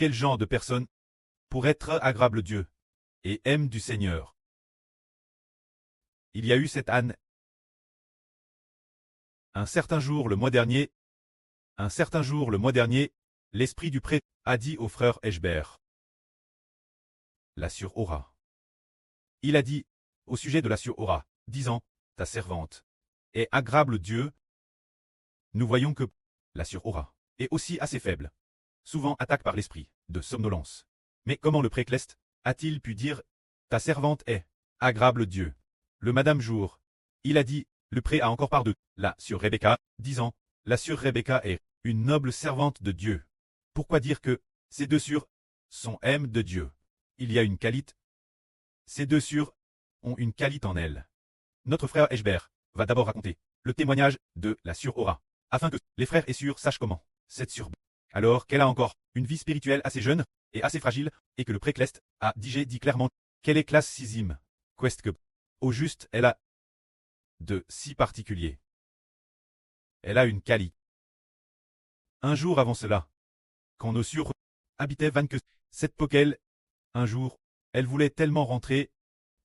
Quel genre de personne pour être agréable Dieu et aime du Seigneur? Il y a eu cette Anne. Un certain jour le mois dernier, l'esprit du prêtre a dit au frère Eshbert. La sœur Ora. Il a dit, au sujet de la sœur Ora, disant, ta servante est agréable Dieu. Nous voyons que la sœur Ora est aussi assez faible, souvent attaquée par l'esprit de somnolence. Mais comment le précleste a-t-il pu dire, ta servante est agréable Dieu? Le Madame Jour, il a dit, le pré a encore part de la sœur Rebecca, disant, la sœur Rebecca est une noble servante de Dieu. Pourquoi dire que ces deux sœurs sont aiment de Dieu? Il y a une qualité. Ces deux sœurs ont une qualité en elles. Notre frère Eshbert va d'abord raconter le témoignage de la sœur Ora, afin que les frères et sœurs sachent comment cette sœur, alors qu'elle a encore une vie spirituelle assez jeune et assez fragile, et que le précleste a dit clairement qu'elle est classe sixième. Quest que, au juste, elle a de si particulier. Elle a une qualité. Un jour avant cela, quand nos sœurs habitaient Vanque, cette Pokel, un jour, elle voulait tellement rentrer,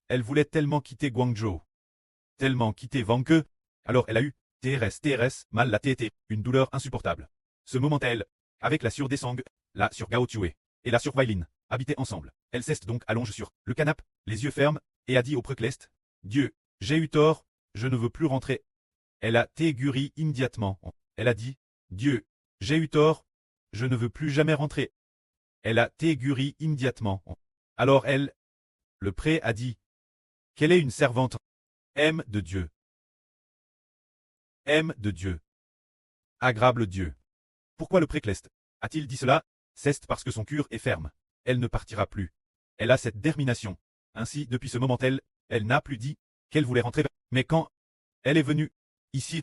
elle voulait tellement quitter Guangzhou, tellement quitter Vanque, alors elle a eu, TRS, mal la tête, une douleur insupportable. Ce moment elle, avec la sœur Desang, la sœur Gao Tue, et la sœur Weilin, habitaient ensemble. Elle s'est donc allonge sur le canapé, les yeux fermes, et a dit au précleste, Dieu, j'ai eu tort, je ne veux plus rentrer. Elle a téguri immédiatement. Elle a dit, Dieu, j'ai eu tort, je ne veux plus jamais rentrer. Elle a téguri immédiatement. Alors elle, le pré a dit, qu'elle est une servante, aime de Dieu. Aime de Dieu. Agréable Dieu. Pourquoi le précleste a-t-il dit cela? C'est parce que son cœur est ferme. Elle ne partira plus. Elle a cette détermination. Ainsi, depuis ce moment elle n'a plus dit qu'elle voulait rentrer. Mais quand elle est venue ici,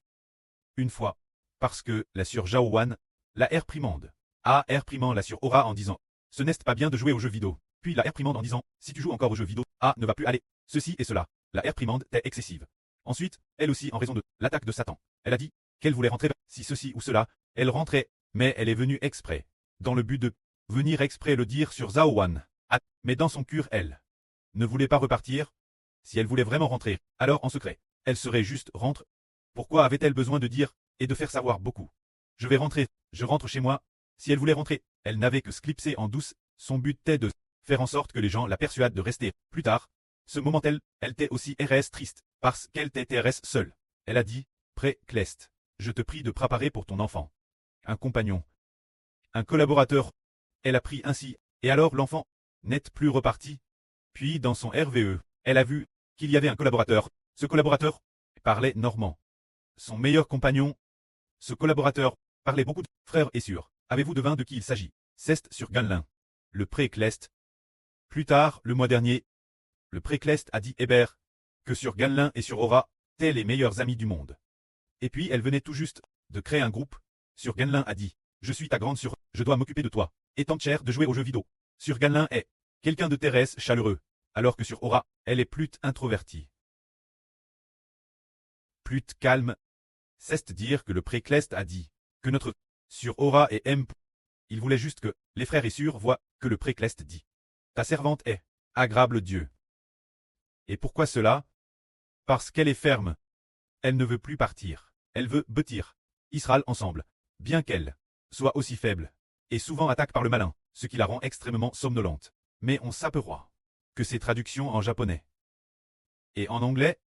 une fois, parce que la sœur Zhao Wan, la réprimande, a réprimé la sœur Ora en disant, ce n'est pas bien de jouer aux jeux vidéo. Puis la réprimande en disant, si tu joues encore aux jeux vidéo, ne va plus aller. Ceci et cela. La réprimande est excessive. Ensuite, elle aussi en raison de l'attaque de Satan. Elle a dit qu'elle voulait rentrer si ceci ou cela, elle rentrait, mais elle est venue exprès, dans le but de venir exprès le dire sur Zhao Wan. Mais dans son cœur, elle ne voulait pas repartir. Si elle voulait vraiment rentrer, alors en secret, elle serait juste rentre. Pourquoi avait-elle besoin de dire et de faire savoir beaucoup? Je vais rentrer, je rentre chez moi. Si elle voulait rentrer, elle n'avait que sclipser en douce. Son but était de faire en sorte que les gens la persuadent de rester. Plus tard, ce moment elle était aussi RS triste, parce qu'elle était RS seule. Elle a dit, Précleste, je te prie de préparer pour ton enfant un compagnon, un collaborateur. Elle a pris ainsi, et alors l'enfant n'est plus reparti. Puis dans son RVE, elle a vu qu'il y avait un collaborateur. Ce collaborateur parlait normand. Son meilleur compagnon, ce collaborateur, parlait beaucoup de frères et sœurs. Avez-vous devin de qui il s'agit? C'est sur Ganlin. Le précleste. Plus tard, le mois dernier, le précleste a dit Hébert que sur Ganlin et sur Aura, t'es les meilleurs amis du monde. Et puis elle venait tout juste de créer un groupe. Sur Ganlin a dit, je suis ta grande sœur, je dois m'occuper de toi, et tant cher de jouer aux jeux vidéo. Sur Ganlin est quelqu'un de terrestre chaleureux, alors que sur Aura, elle est plus introvertie. Plus calme. C'est dire que le précleste a dit que notre sur Aura et M. Il voulait juste que les frères et sœurs voient que le précleste dit. Ta servante est agréable Dieu. Et pourquoi cela? Parce qu'elle est ferme. Elle ne veut plus partir. Elle veut bâtir Israël ensemble, bien qu'elle soit aussi faible, et souvent attaque par le malin, ce qui la rend extrêmement somnolente. Mais on s'aperçoit que ses traductions en japonais et en anglais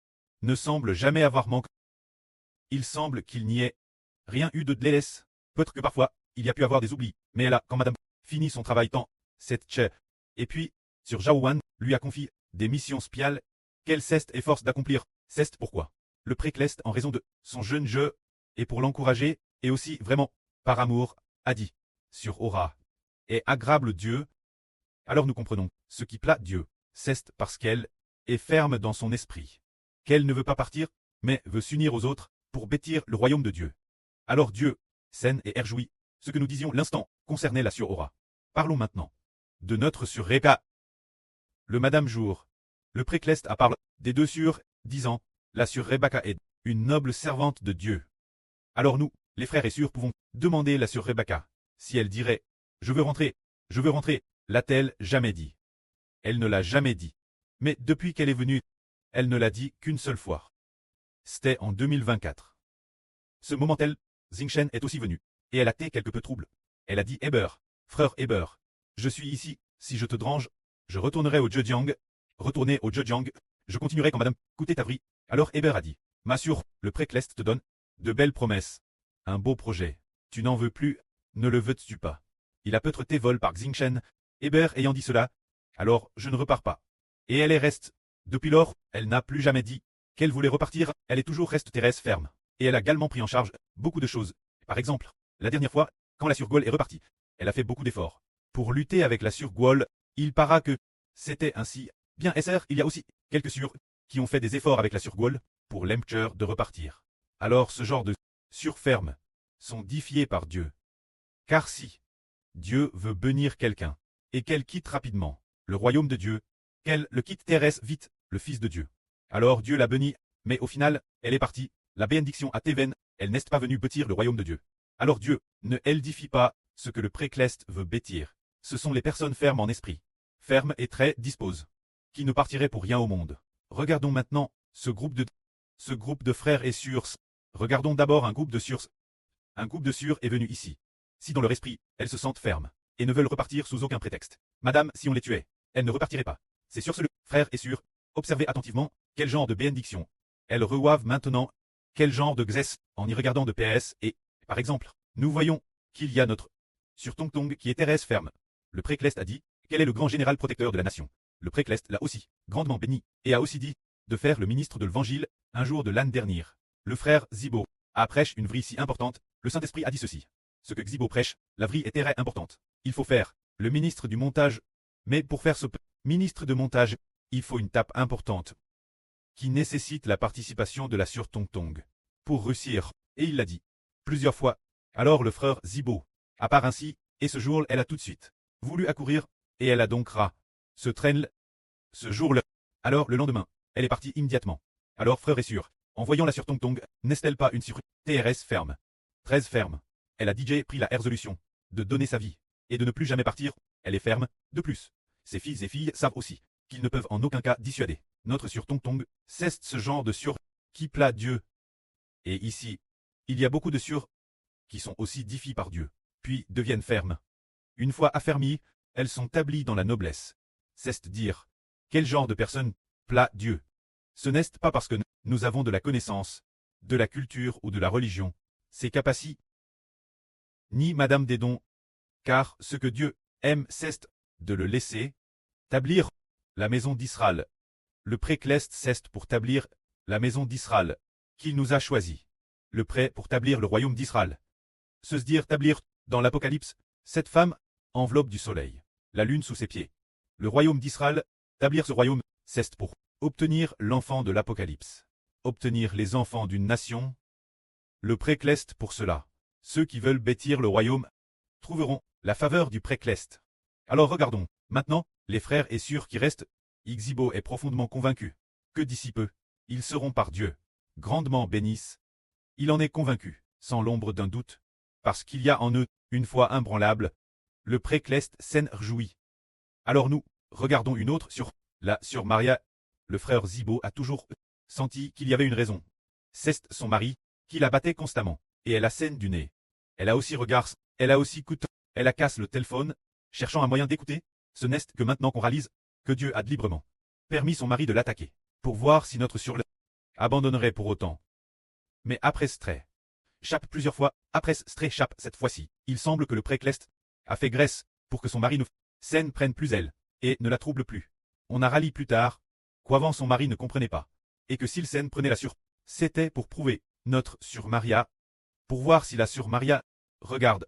ne semblent jamais avoir manqué. Il semble qu'il n'y ait rien eu de délaisse. Peut-être que parfois, il y a pu avoir des oublis, mais là, quand madame finit son travail tant, cette chef, et puis, sur Zhao Wan, lui a confié des missions spéciales qu'elle cesse et force d'accomplir. C'est pourquoi le précleste, en raison de son jeune jeu, et pour l'encourager, et aussi vraiment, par amour, a dit, sur Aura, est agréable Dieu. Alors nous comprenons, ce qui plaît Dieu, c'est parce qu'elle est ferme dans son esprit, qu'elle ne veut pas partir, mais veut s'unir aux autres, pour bâtir le royaume de Dieu. Alors Dieu, saine et réjouit, ce que nous disions l'instant, concernait la sœur Aura. Parlons maintenant de notre sœur Rebecca. Le Madame Jour, le précleste a parlé des deux sœurs, disant, la sœur Rebecca est une noble servante de Dieu. Alors nous, les frères et sœurs, pouvons demander la sœur Rebecca, si elle dirait, je veux rentrer, Je veux rentrer, l'a-t-elle jamais dit? Elle ne l'a jamais dit. Mais depuis qu'elle est venue, elle ne l'a dit qu'une seule fois. C'était en 2024. Ce moment-elle, Xingchen est aussi venue. Et elle a été quelque peu trouble. Elle a dit Heber, frère Heber, je suis ici, si je te dérange, je retournerai au Zhejiang. Retourner au Zhejiang, je continuerai quand madame Kouté Tavri. Alors Heber a dit, m'assure, le Précleste te donne de belles promesses. Un beau projet. Tu n'en veux plus, ne le veux-tu pas? Il a peut-être été vol par Xingchen. Heber ayant dit cela, alors je ne repars pas. Et elle est reste. Depuis lors, elle n'a plus jamais dit qu'elle voulait repartir, elle est toujours reste Thérèse ferme. Et elle a également pris en charge beaucoup de choses. Par exemple, la dernière fois, quand la Surgwall est repartie, elle a fait beaucoup d'efforts. Pour lutter avec la Surgwall, il para que c'était ainsi. Bien SR, il y a aussi quelques Sur qui ont fait des efforts avec la Surgwall pour l'Empereur de repartir. Alors ce genre de surfermes sont défiés par Dieu. Car si Dieu veut bénir quelqu'un, et qu'elle quitte rapidement le royaume de Dieu, qu'elle le quitte Thérèse vite, le Fils de Dieu. Alors Dieu l'a bénie, mais au final, elle est partie, la bénédiction à Théven, elle n'est pas venue bâtir le royaume de Dieu. Alors Dieu ne édifie pas ce que le Précleste veut bâtir. Ce sont les personnes fermes en esprit, fermes et très disposées, qui ne partiraient pour rien au monde. Regardons maintenant ce groupe de frères et sœurs. Regardons d'abord un groupe de sœurs. Un groupe de sœurs est venu ici. Si dans leur esprit, elles se sentent fermes, et ne veulent repartir sous aucun prétexte. Madame, si on les tuait, elles ne repartiraient pas. C'est sur ce frère et sœurs, observez attentivement, quel genre de bénédiction. Elles reçoivent maintenant, quel genre de xès, en y regardant de PS, et, par exemple, nous voyons qu'il y a notre sur Tong Tong qui est Thérèse ferme. Le Précleste a dit, quel est le grand général protecteur de la nation. Le Précleste l'a aussi, grandement béni, et a aussi dit, de faire le ministre de l'Évangile, un jour de l'année dernière. Le frère Zibo a prêché une vraie si importante, le Saint-Esprit a dit ceci. Ce que Xibo prêche, la vraie est très importante. Il faut faire le ministre du montage, mais pour faire ce ministre de montage, il faut une tape importante qui nécessite la participation de la sur Tong Tong pour réussir, et il l'a dit plusieurs fois. Alors le frère Zibo a part ainsi, et ce jour elle a tout de suite voulu accourir, et elle a donc ce train ce jour-là. Alors le lendemain, elle est partie immédiatement. Alors frère est sûr, en voyant la sur Tong Tong, n'est-elle pas une sur TRS ferme 13 ferme. Elle a DJ pris la résolution de donner sa vie et de ne plus jamais partir. Elle est ferme. De plus, ses fils et filles savent aussi qu'ils ne peuvent en aucun cas dissuader notre sur Tong Tong. C'est ce genre de sur qui plaît Dieu. Et ici, il y a beaucoup de sur qui sont aussi défiés par Dieu, puis deviennent fermes. Une fois affermies, elles sont établies dans la noblesse. C'est dire quel genre de personne plaît Dieu. Ce n'est pas parce que nous avons de la connaissance, de la culture ou de la religion, ses capacités, ni Madame des dons, car ce que Dieu aime c'est de le laisser établir la maison d'Israël. Le Précleste c'est pour établir la maison d'Israël, qu'il nous a choisi. Le prêt pour établir le royaume d'Israël. Se dire établir, dans l'Apocalypse, cette femme, enveloppe du soleil, la lune sous ses pieds. Le royaume d'Israël, établir ce royaume, c'est pour obtenir l'enfant de l'Apocalypse. Obtenir les enfants d'une nation. Le Précleste pour cela. Ceux qui veulent bâtir le royaume trouveront la faveur du Précleste. Alors regardons, maintenant, les frères et sœurs qui restent. Xibo est profondément convaincu que d'ici peu, ils seront par Dieu grandement bénis. Il en est convaincu, sans l'ombre d'un doute, parce qu'il y a en eux une foi imbranlable. Le Précleste s'en réjouit. Alors nous, regardons une autre sur Maria. Le frère Zibo a toujours senti qu'il y avait une raison. C'est son mari, qui la battait constamment, et elle a scène du nez. Elle a aussi regard, elle a aussi coûte, elle a casse le téléphone, cherchant un moyen d'écouter. Ce n'est que maintenant qu'on réalise que Dieu a librement permis son mari de l'attaquer, pour voir si notre sur abandonnerait pour autant. Mais après Stray chape plusieurs fois, après Stray chape cette fois-ci, il semble que le Précleste a fait graisse pour que son mari ne scène prenne plus elle, et ne la trouble plus. On a rallié plus tard, qu'avant son mari ne comprenait pas, et que s'il scène prenait la sur, c'était pour prouver notre sur Maria, pour voir si la sur Maria, regarde,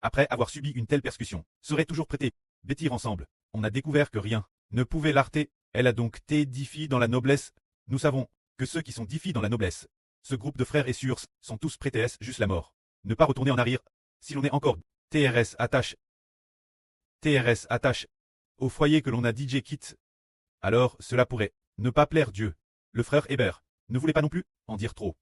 après avoir subi une telle persécution, serait toujours prêtée, bêtir ensemble. On a découvert que rien ne pouvait l'arrêter, elle a donc été diffie dans la noblesse. Nous savons que ceux qui sont diffis dans la noblesse, ce groupe de frères et sœurs, sont tous prêtés juste la mort. Ne pas retourner en arrière, si l'on est encore TRS attache au foyer que l'on a DJ quitte. Alors cela pourrait ne pas plaire Dieu. Le frère Hébert ne voulait pas non plus en dire trop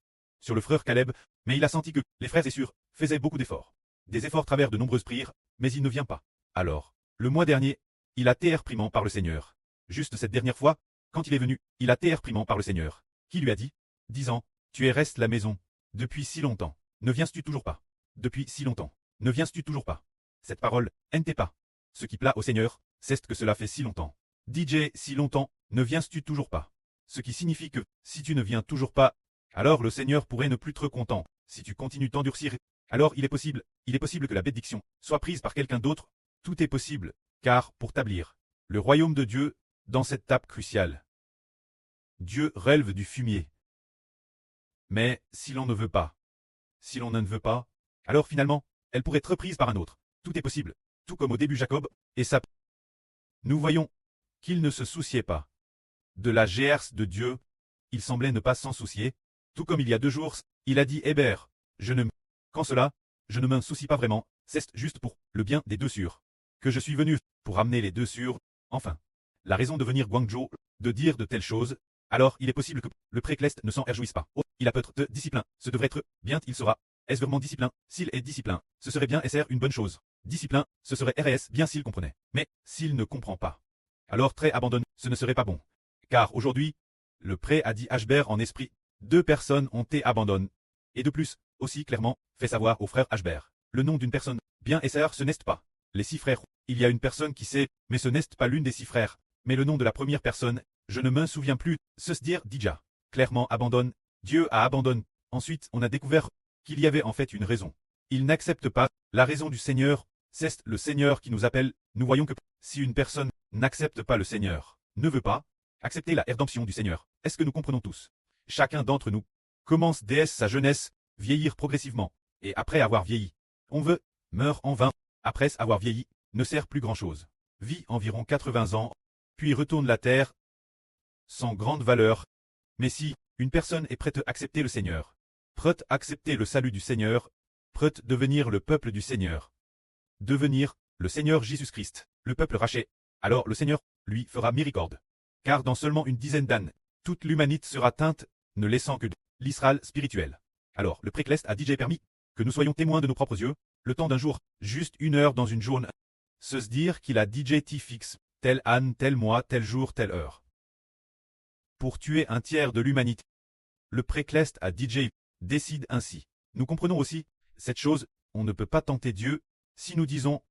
sur le frère Caleb, mais il a senti que les frères et sœurs faisaient beaucoup d'efforts. Des efforts travers de nombreuses prières, mais il ne vient pas. Alors, Le mois dernier, il a été réprimand par le Seigneur. Juste cette dernière fois, quand il est venu, il a été réprimand par le Seigneur, qui lui a dit, disant, tu es reste la maison, depuis si longtemps, ne viens-tu toujours pas? Depuis si longtemps, ne viens-tu toujours pas? Cette parole, n'était pas. Ce qui plaît au Seigneur, c'est que cela fait si longtemps. DJ, si longtemps, ne viens-tu toujours pas? Ce qui signifie que, si tu ne viens toujours pas, alors le Seigneur pourrait ne plus être content. Si tu continues t'endurcir, alors il est possible que la bénédiction soit prise par quelqu'un d'autre. Tout est possible, car, pour établir le royaume de Dieu, dans cette étape cruciale, Dieu relève du fumier. Mais, si l'on ne veut pas, si l'on ne veut pas, alors finalement, elle pourrait être prise par un autre. Tout est possible, tout comme au début Jacob, et ça. Nous voyons qu'il ne se souciait pas de la GRS de Dieu, il semblait ne pas s'en soucier, tout comme il y a 2 jours, il a dit Hébert, je ne me... Quand cela, je ne m'en soucie pas vraiment, c'est juste pour le bien des deux sûrs. Que je suis venu pour amener les deux sûrs, enfin. La raison de venir Guangzhou, de dire de telles choses, alors il est possible que le précleste ne s'en réjouisse pas. Oh, il a peut-être de discipline, ce devrait être bien, il sera. Est-ce vraiment discipline? S'il est discipline, ce serait bien SR une bonne chose. Discipline, ce serait RS bien s'il comprenait. Mais, s'il ne comprend pas, alors très abandonne, ce ne serait pas bon. Car aujourd'hui, le pré a dit Hbert en esprit, 2 personnes ont été abandonnées. Et de plus, aussi clairement, fait savoir au frère Hbert, le nom d'une personne, bien SR ce n'est pas. Les 6 frères, il y a une personne qui sait, mais ce n'est pas l'une des 6 frères. Mais le nom de la première personne, je ne m'en souviens plus, se dire Dija. Clairement abandonne, Dieu a abandonné. Ensuite, on a découvert qu'il y avait en fait une raison. Il n'accepte pas la raison du Seigneur, c'est le Seigneur qui nous appelle. Nous voyons que si une personne n'accepte pas le Seigneur, ne veut pas accepter la rédemption du Seigneur, est-ce que nous comprenons tous? Chacun d'entre nous commence dès sa jeunesse, vieillir progressivement, et après avoir vieilli, on veut, meurt en vain, après avoir vieilli, ne sert plus grand-chose, vit environ 80 ans, puis retourne la terre, sans grande valeur. Mais si une personne est prête à accepter le Seigneur, prête à accepter le salut du Seigneur, prête à devenir le peuple du Seigneur, devenir le Seigneur Jésus-Christ, le peuple racheté, alors le Seigneur lui fera miséricorde. Car dans seulement une dizaine d'années, toute l'humanité sera teinte, ne laissant que l'Israël spirituel. Alors le précleste a DJ permis que nous soyons témoins de nos propres yeux, le temps d'un jour, juste 1 heure dans une journée. Se dire qu'il a DJ T fixe, tel âne, tel mois, tel jour, telle heure. Pour tuer un tiers de l'humanité. Le précleste a DJ décide ainsi. Nous comprenons aussi, cette chose, on ne peut pas tenter Dieu, si nous disons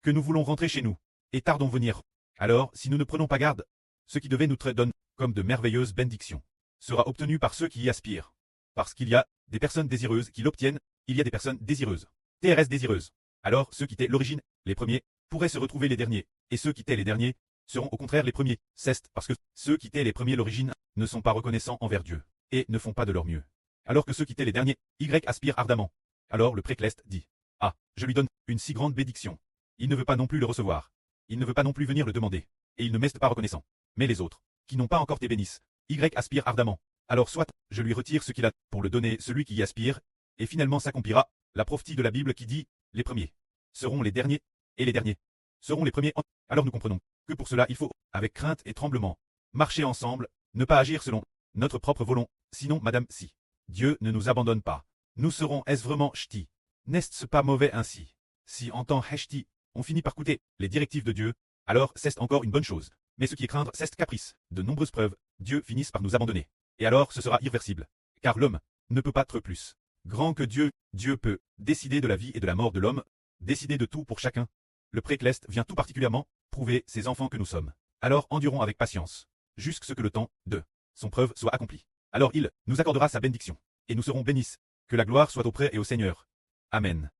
que nous voulons rentrer chez nous, et tardons venir. Alors, si nous ne prenons pas garde, ce qui devait nous donner comme de merveilleuses bénédictions sera obtenu par ceux qui y aspirent. Parce qu'il y a des personnes désireuses qui l'obtiennent, il y a des personnes désireuses. TRS désireuses. Alors ceux qui étaient l'origine, les premiers, pourraient se retrouver les derniers, et ceux qui étaient les derniers, seront au contraire les premiers. C'est parce que ceux qui étaient les premiers l'origine, ne sont pas reconnaissants envers Dieu, et ne font pas de leur mieux. Alors que ceux qui étaient les derniers, Y aspirent ardemment. Alors le précleste dit, ah, je lui donne une si grande bénédiction. Il ne veut pas non plus le recevoir. Il ne veut pas non plus venir le demander. Et il ne m'est pas reconnaissant. Mais les autres, qui n'ont pas encore été bénissent, Y aspire ardemment. Alors soit, je lui retire ce qu'il a, pour le donner celui qui y aspire, et finalement s'accomplira, la prophétie de la Bible qui dit, les premiers seront les derniers, et les derniers seront les premiers. Alors nous comprenons que pour cela il faut, avec crainte et tremblement, marcher ensemble, ne pas agir selon notre propre volonté, sinon madame, si Dieu ne nous abandonne pas, nous serons est-ce vraiment ch'ti? N'est-ce pas mauvais ainsi? Si en tant ch'ti, on finit par coûter les directives de Dieu, alors c'est encore une bonne chose. Mais ce qui est craindre, c'est caprice. De nombreuses preuves, Dieu finisse par nous abandonner. Et alors ce sera irréversible. Car l'homme ne peut pas être plus grand que Dieu. Dieu peut décider de la vie et de la mort de l'homme, décider de tout pour chacun. Le précleste vient tout particulièrement prouver ses enfants que nous sommes. Alors endurons avec patience, jusqu'à ce que le temps de son preuve soit accompli. Alors il nous accordera sa bénédiction, et nous serons bénis. Que la gloire soit auprès et au Seigneur. Amen.